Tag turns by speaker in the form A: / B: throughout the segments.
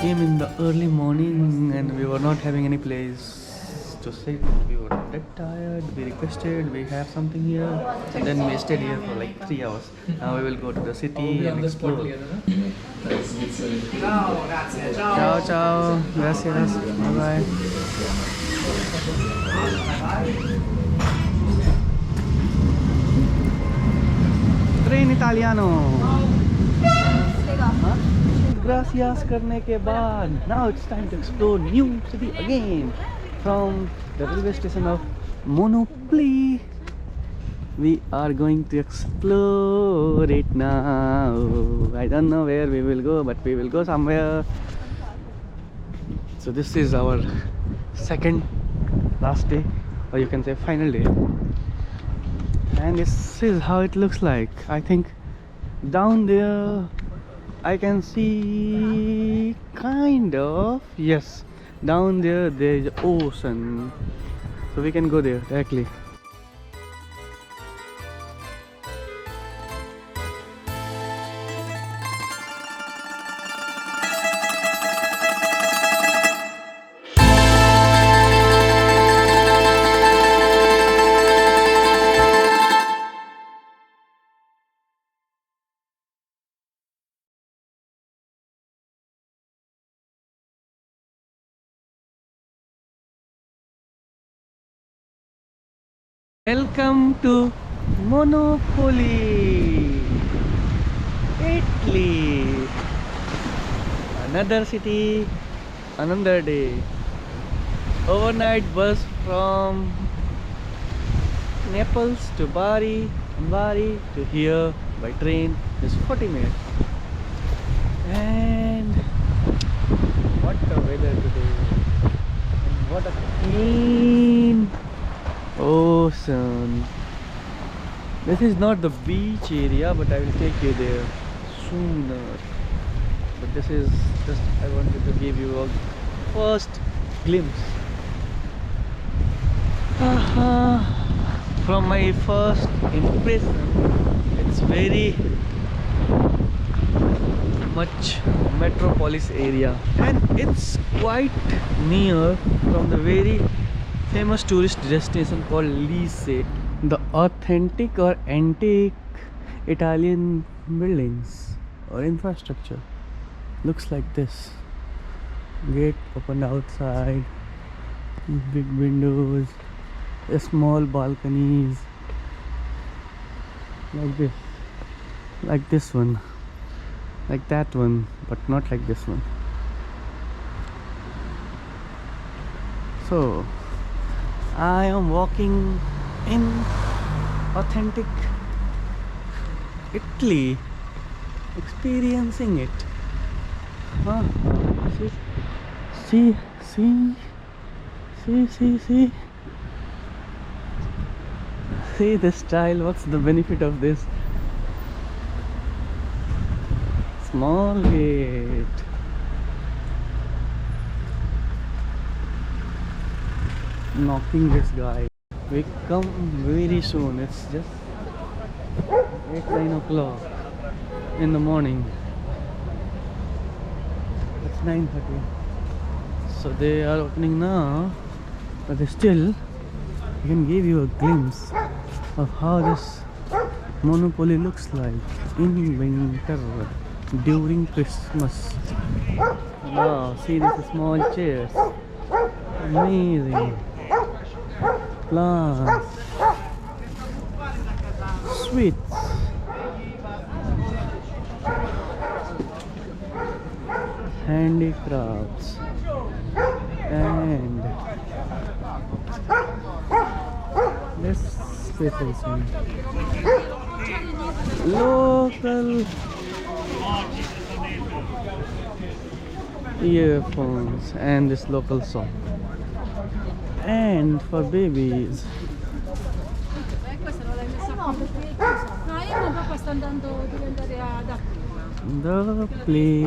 A: came in the early morning and we were not having any place to sit. We were dead tired. We requested we have something here, and then we stayed here for like 3 hours. Now we will go to the city and explore. Ciao, ciao. Gracias. Bye bye. Train Italiano. Gracias करने के बाद now it's time to explore new city again from the railway station of Monopoli. We are going to explore it now. I don't know where we will go, but we will go somewhere. So this is our second last day, or you can say final day, and this is how it looks like. I think down there I can see kind of, yes, down there is ocean, so we can go there directly. Welcome to Monopoli, Italy. Another city, another day. Overnight bus from Naples to Bari, Bari to here by train is 40 minutes. And what a weather today! And what a clean ocean. This is not the beach area, but I will take you there sooner. But this is just, I wanted to give you a first glimpse from my first impression. It's very much metropolis area, and it's quite near from the very famous tourist destination called Lice. The authentic or antique Italian buildings or infrastructure looks like this. Gate opened outside, big windows, small balconies like this one, like that one, but not like this one. So I am walking in authentic Italy, experiencing it. See, see the style. What's the benefit of this? Small gate. Knocking this guy. We come very soon. It's just 8-9 o'clock in the morning. It's 9:30. So they are opening now, but still I can give you a glimpse of how this Monopoli looks like in winter during Christmas. Wow, see these small chairs. Amazing. Plants, sweets, handicrafts, and this special thing. Local earphones and this local song. And for babies, the play.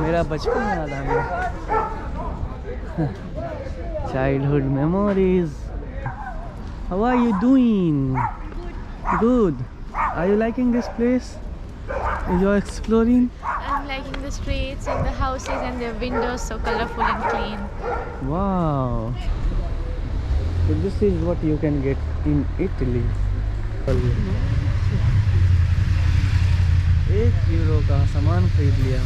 A: मेरा बचपन याद आ गया. Childhood memories. How are you doing? Good. Are you liking this place? You're exploring?
B: I'm liking the streets and the houses and their windows so colorful and clean.
A: Wow. So this is what you can get in Italy. €1 का सामान खरीद लिया.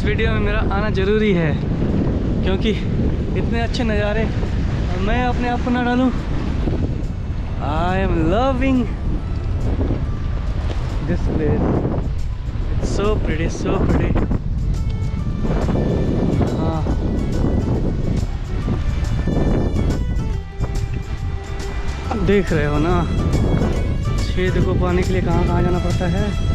A: Video में मेरा आना ज़रूरी है, क्योंकि इतने अच्छे नज़ारे मैं अपने आप को ना डालूँ। I am loving this place, it's so pretty, so pretty. हाँ, देख रहे हो ना, छेद को पाने के लिए कहाँ कहाँ जाना पड़ता है।